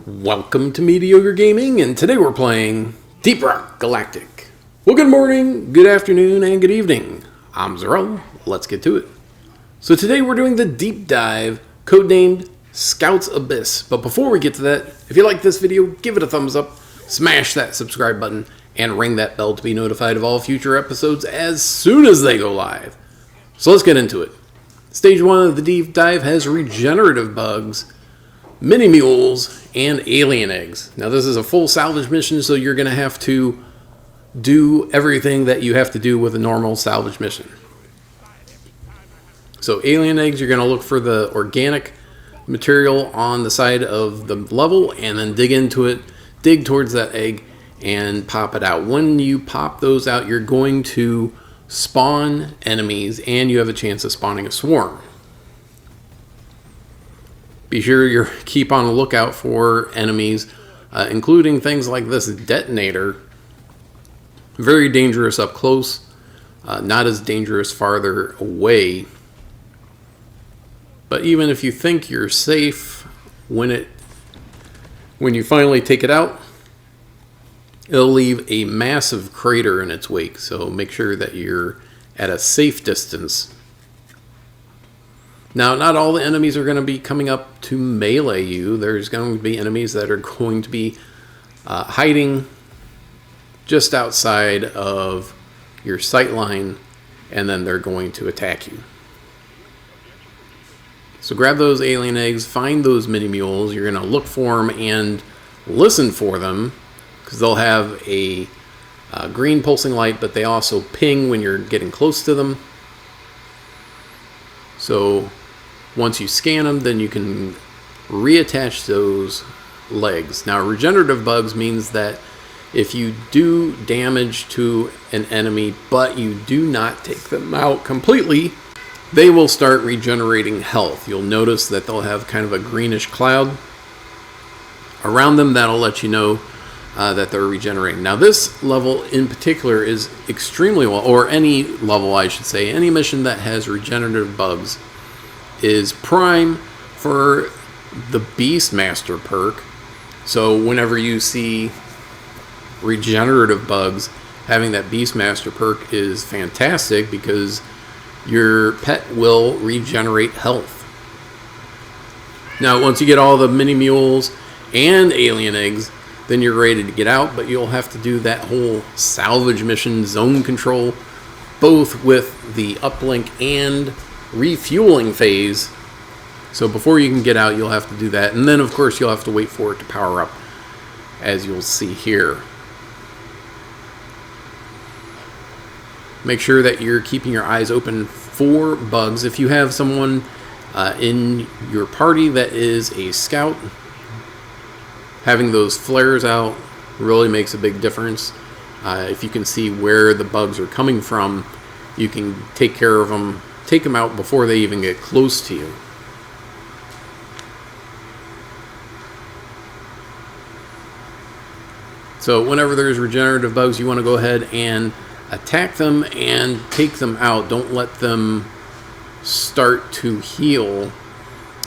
Welcome to Mediocre Gaming, and today we're playing Deep Rock Galactic. Well, good morning, good afternoon, and good evening. I'm Zero. Let's get to it. So today we're doing the deep dive, codenamed Scouts Abyss. But before we get to that, if you like this video, give it a thumbs up, smash that subscribe button, and ring that bell to be notified of all future episodes as soon as they go live. So let's get into it. Stage 1 of the deep dive has regenerative bugs, mini mules, and alien eggs. Now this is a full salvage mission, so you're going to have to do everything that you have to do with a normal salvage mission. So alien eggs, you're going to look for the organic material on the side of the level and then dig into it, dig towards that egg, and pop it out. When you pop those out, you're going to spawn enemies and you have a chance of spawning a swarm. Be sure you keep on the lookout for enemies, including things like this detonator. Very dangerous up close, not as dangerous farther away. But even if you think you're safe, when you finally take it out, it'll leave a massive crater in its wake. So make sure that you're at a safe distance. Now, not all the enemies are going to be coming up to melee you. There's going to be enemies that are going to be hiding just outside of your sight line, and then they're going to attack you. So grab those alien eggs, find those mini mules. You're going to look for them and listen for them, because they'll have a green pulsing light, but they also ping when you're getting close to them. So once you scan them, then you can reattach those legs. Now, regenerative bugs means that if you do damage to an enemy, but you do not take them out completely, they will start regenerating health. You'll notice that they'll have kind of a greenish cloud around them. That'll let you know that they're regenerating. Now, this level in particular is extremely well, or any level, I should say, any mission that has regenerative bugs is prime for the Beastmaster perk. So whenever you see regenerative bugs, having that Beastmaster perk is fantastic, because your pet will regenerate health. Now, once you get all the mini mules and alien eggs, then you're ready to get out, but you'll have to do that whole salvage mission, zone control, both with the uplink and refueling phase. So before you can get out, you'll have to do that, and then of course you'll have to wait for it to power up, as you'll see here. Make sure that you're keeping your eyes open for bugs. If you have someone in your party that is a scout, having those flares out really makes a big difference. If you can see where the bugs are coming from, you can take care of them, take them out before they even get close to you. So whenever there's regenerative bugs, you want to go ahead and attack them and take them out. Don't let them start to heal.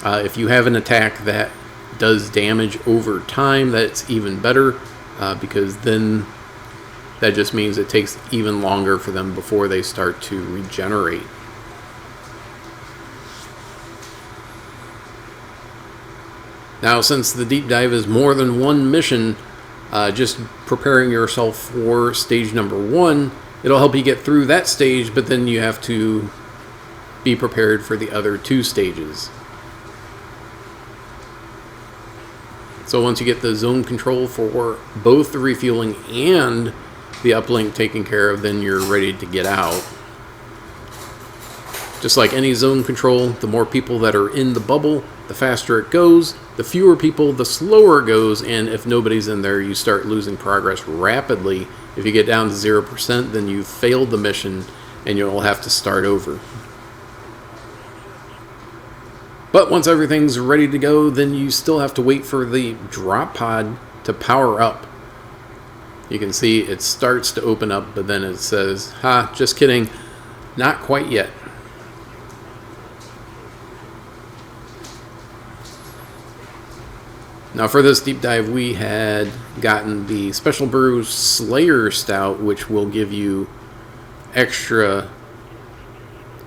If you have an attack that does damage over time, that's even better, because then that just means it takes even longer for them before they start to regenerate. Now, since the deep dive is more than one mission, just preparing yourself for stage number 1, it'll help you get through that stage, but then you have to be prepared for the other 2 stages. So once you get the zone control for both the refueling and the uplink taken care of, then you're ready to get out. Just like any zone control, the more people that are in the bubble, the faster it goes. The fewer people, the slower it goes, and if nobody's in there, you start losing progress rapidly. If you get down to 0%, then you've failed the mission and you'll have to start over. But once everything's ready to go, then you still have to wait for the drop pod to power up. You can see it starts to open up, but then it says, ha, just kidding, not quite yet. Now for this deep dive, we had gotten the Special Brew Slayer Stout, which will give you extra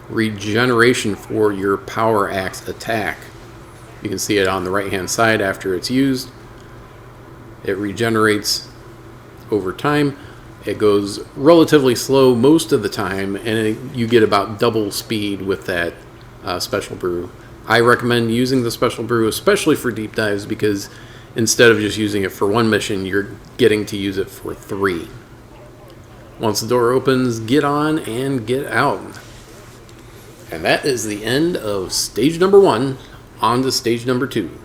regeneration for your power axe attack. You can see it on the right hand side after it's used. It regenerates over time. It goes relatively slow most of the time, and you get about double speed with that Special Brew. I recommend using the Special Brew, especially for deep dives, because instead of just using it for one mission, you're getting to use it for 3. Once the door opens, get on and get out. And that is the end of stage number 1. On to stage number 2.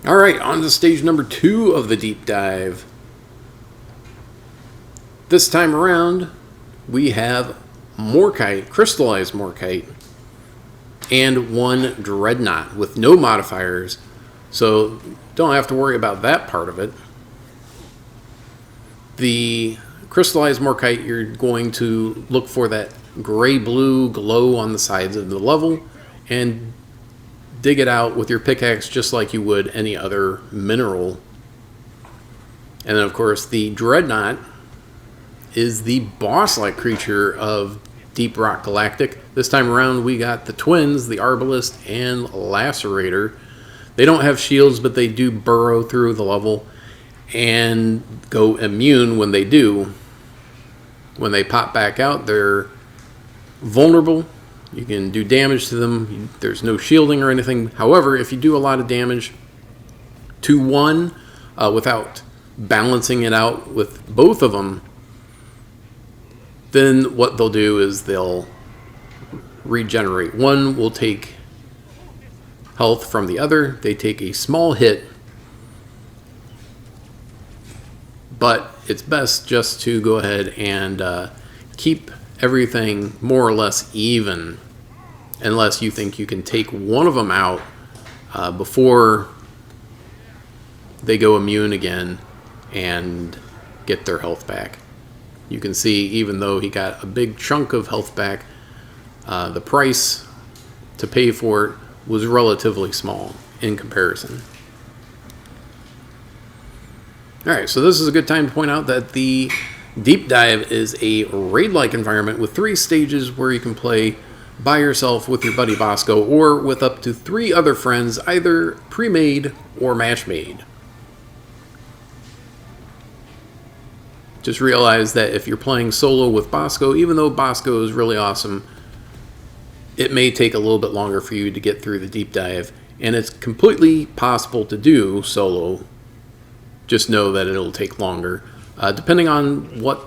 Alright, on to stage number 2 of the deep dive. This time around, we have Morkite, crystallized Morkite, and 1 Dreadnought with no modifiers, so don't have to worry about that part of it. The crystallized Morkite, you're going to look for that gray-blue glow on the sides of the level and dig it out with your pickaxe just like you would any other mineral. And then, of course, the Dreadnought is the boss-like creature of Deep Rock Galactic. This time around, we got the twins, the Arbalest and Lacerator. They don't have shields, but they do burrow through the level and go immune when they do. When they pop back out, they're vulnerable. You can do damage to them. There's no shielding or anything. However, if you do a lot of damage to one without balancing it out with both of them, then what they'll do is they'll regenerate. One will take health from the other. They take a small hit, but it's best just to go ahead and keep everything more or less even, unless you think you can take one of them out before they go immune again and get their health back. You can see, even though he got a big chunk of health back, the price to pay for it was relatively small in comparison. Alright, so this is a good time to point out that the Deep Dive is a raid-like environment with 3 stages where you can play by yourself with your buddy Bosco or with up to 3 other friends, either pre-made or match-made. Just realize that if you're playing solo with Bosco, even though Bosco is really awesome, it may take a little bit longer for you to get through the Deep Dive, and it's completely possible to do solo. Just know that it'll take longer. Depending on what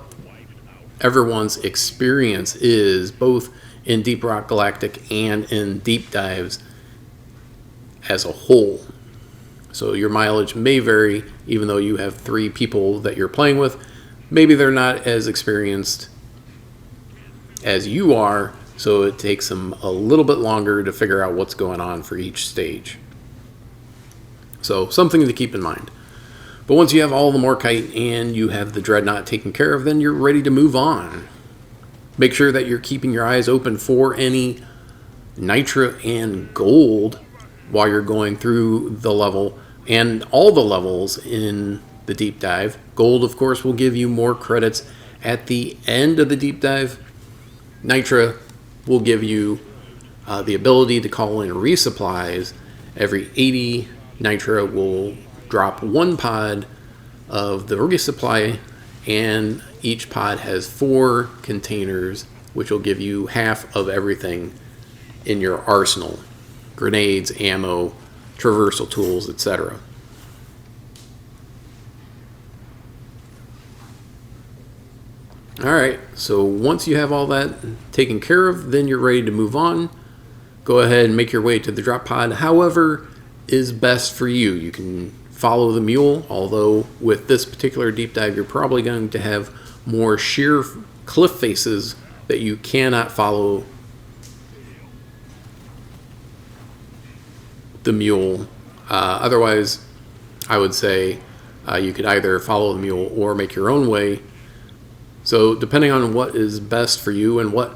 everyone's experience is, both in Deep Rock Galactic and in Deep Dives as a whole. So your mileage may vary, even though you have 3 people that you're playing with. Maybe they're not as experienced as you are, so it takes them a little bit longer to figure out what's going on for each stage. So something to keep in mind. But once you have all the Morkite and you have the Dreadnought taken care of, then you're ready to move on. Make sure that you're keeping your eyes open for any Nitra and Gold while you're going through the level and all the levels in the Deep Dive. Gold, of course, will give you more credits at the end of the Deep Dive. Nitra will give you the ability to call in resupplies. Every 80 Nitra will drop 1 pod of the resupply, and each pod has 4 containers, which will give you half of everything in your arsenal: grenades, ammo, traversal tools, etc. Alright, so once you have all that taken care of, then you're ready to move on. Go ahead and make your way to the drop pod. However is best for you. You can follow the mule, although with this particular deep dive, you're probably going to have more sheer cliff faces that you cannot follow the mule. Otherwise, I would say you could either follow the mule or make your own way So depending on what is best for you and what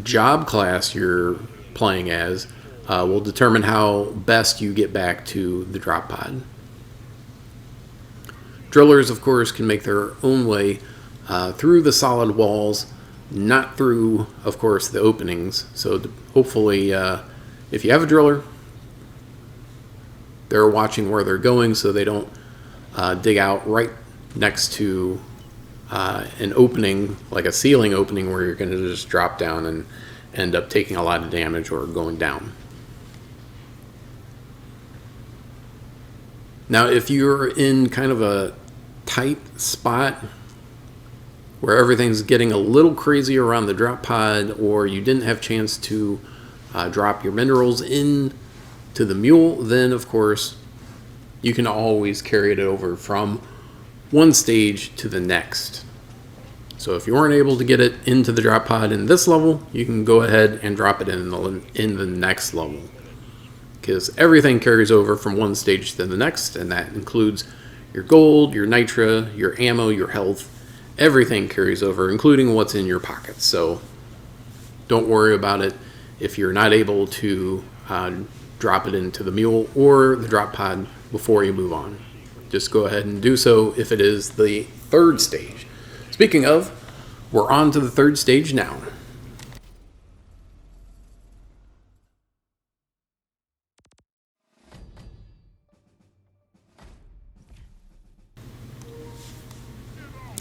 job class you're playing as, will determine how best you get back to the drop pod. Drillers, of course, can make their own way through the solid walls, not through, of course, the openings. So hopefully, if you have a driller, they're watching where they're going so they don't dig out right next to an opening, like a ceiling opening, where you're going to just drop down and end up taking a lot of damage or going down. Now, if you're in kind of a tight spot where everything's getting a little crazy around the drop pod, or you didn't have a chance to drop your minerals in to the mule, then of course you can always carry it over from one stage to the next. So if you weren't able to get it into the drop pod in this level, you can go ahead and drop it in the next level, because everything carries over from one stage to the next, and that includes your gold, your nitra, your ammo, your health. Everything carries over, including what's in your pockets. So don't worry about it if you're not able to drop it into the mule or the drop pod before you move on. Just go ahead and do so if it is the third stage. Speaking of, we're on to the third stage now.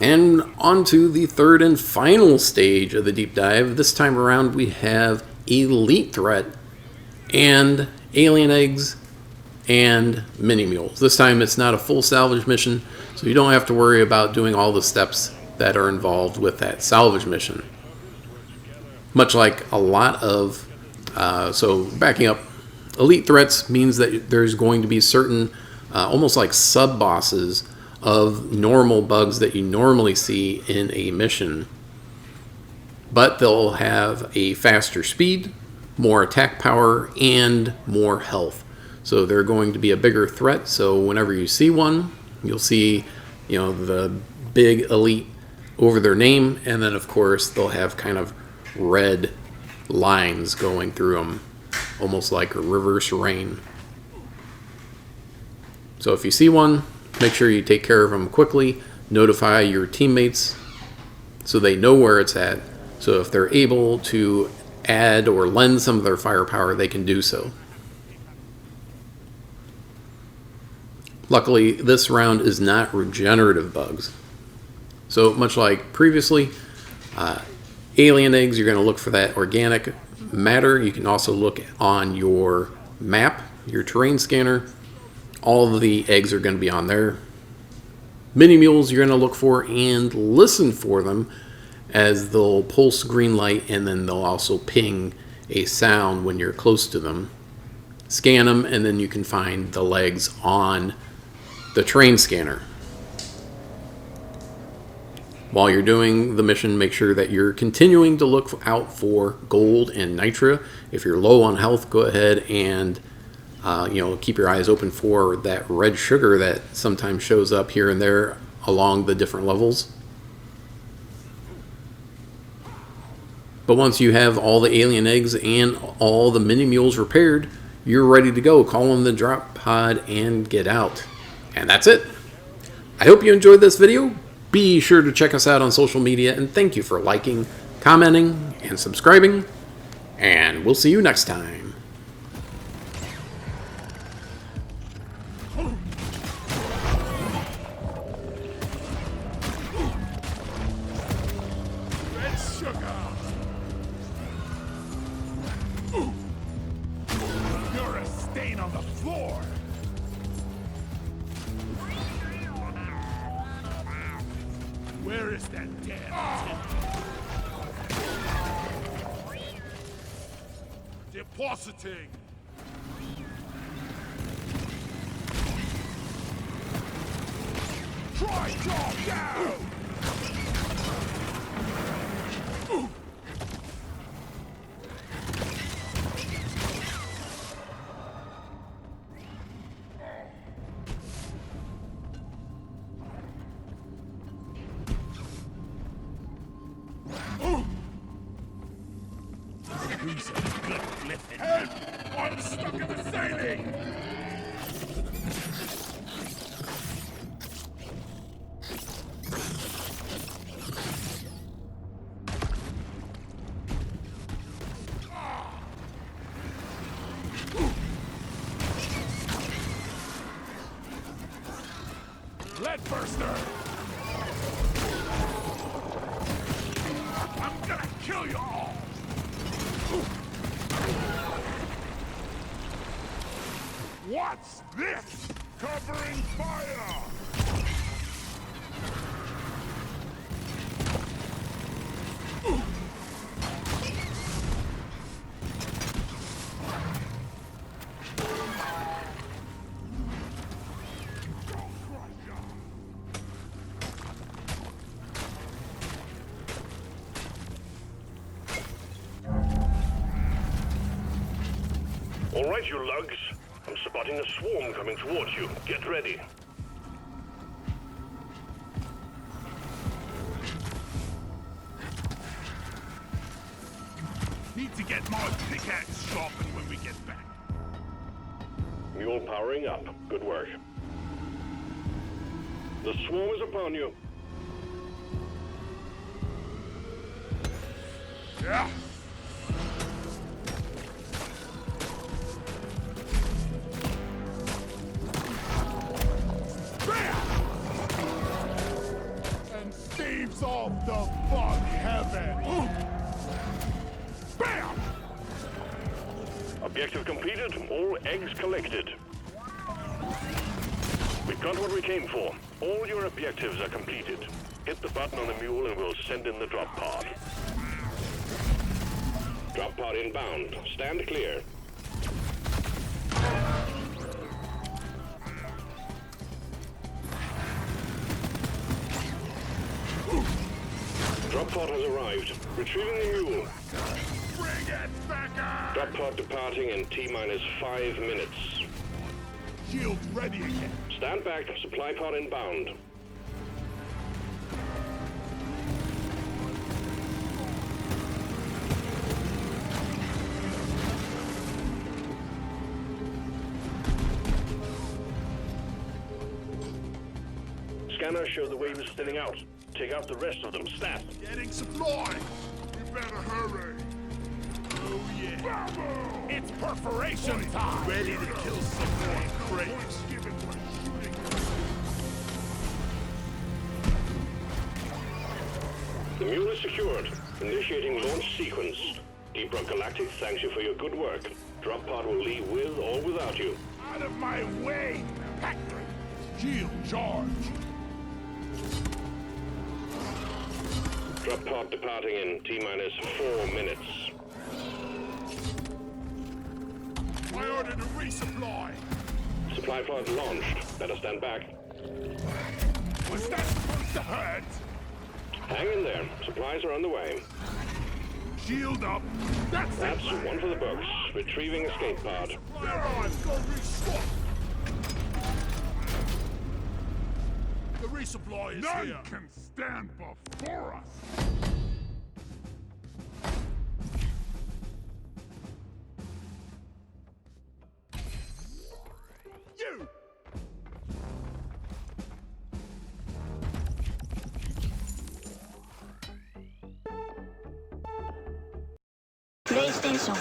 And on to the third and final stage of the deep dive. This time around we have elite threat and alien eggs and mini mules. This time it's not a full salvage mission, so you don't have to worry about doing all the steps that are involved with that salvage mission. Much like a lot of, so backing up, elite threats means that there's going to be certain, almost like sub-bosses of normal bugs that you normally see in a mission, but they'll have a faster speed, more attack power, and more health. So they're going to be a bigger threat. So whenever you see one, you'll see, the big elite over their name, and then of course they'll have kind of red lines going through them, almost like a reverse rain. So if you see one, make sure you take care of them quickly. Notify your teammates so they know where it's at. So if they're able to add or lend some of their firepower, they can do so. Luckily, this round is not regenerative bugs. So much like previously, alien eggs, you're going to look for that organic matter. You can also look on your map, your terrain scanner. All of the eggs are going to be on there. Mini mules you're going to look for and listen for them, as they'll pulse green light, and then they'll also ping a sound when you're close to them. Scan them, and then you can find the legs on the terrain scanner. While you're doing the mission, make sure that you're continuing to look out for gold and nitra. If you're low on health, go ahead and keep your eyes open for that red sugar that sometimes shows up here and there along the different levels. But once you have all the alien eggs and all the mini mules repaired, you're ready to go. Call in the drop pod and get out. And that's it. I hope you enjoyed this video. Be sure to check us out on social media, and thank you for liking, commenting, and subscribing. And we'll see you next time. You're a stain on the floor! Where is that damn tin? Depositing! Try job down! Who's a good flipping? Help! I'm stuck in the ceiling! Lead burster! I'm gonna kill you all! What's this? Covering fire! All right, you lugs. I'm spotting a swarm coming towards you. Get ready. Need to get my pickaxe sharpened when we get back. Mule powering up. Good work. The swarm is upon you. Yeah. And thieves off the bug heaven. Bam! Objective completed. All eggs collected. We've got what we came for. All your objectives are completed. Hit the button on the mule and we'll send in the drop pod. Drop pod inbound. Stand clear. Drop pod has arrived. Retrieving the mule. Bring it back up! Drop pod departing in T-minus 5 minutes. Shields ready again. Stand back. Supply pod inbound. Scanner showed the wave is thinning out. Take out the rest of them. Stat. Getting supply. You better hurry. Oh yeah. Bravo! It's perforation time. Ready to kill some more crates. The mule is secured. Initiating launch sequence. Deep Rock Galactic thanks you for your good work. Drop pod will leave with or without you. Out of my way, Patrick. Shield charge. Drop pod departing in T-minus 4 minutes. I ordered a resupply. Supply pod launched. Better stand back. Was that supposed to hurt? Hang in there. Supplies are on the way. Shield up. That's it. One for the books. Retrieving escape pod. They're on. Go restock. The resupply is here. None can stand before us. You! PlayStation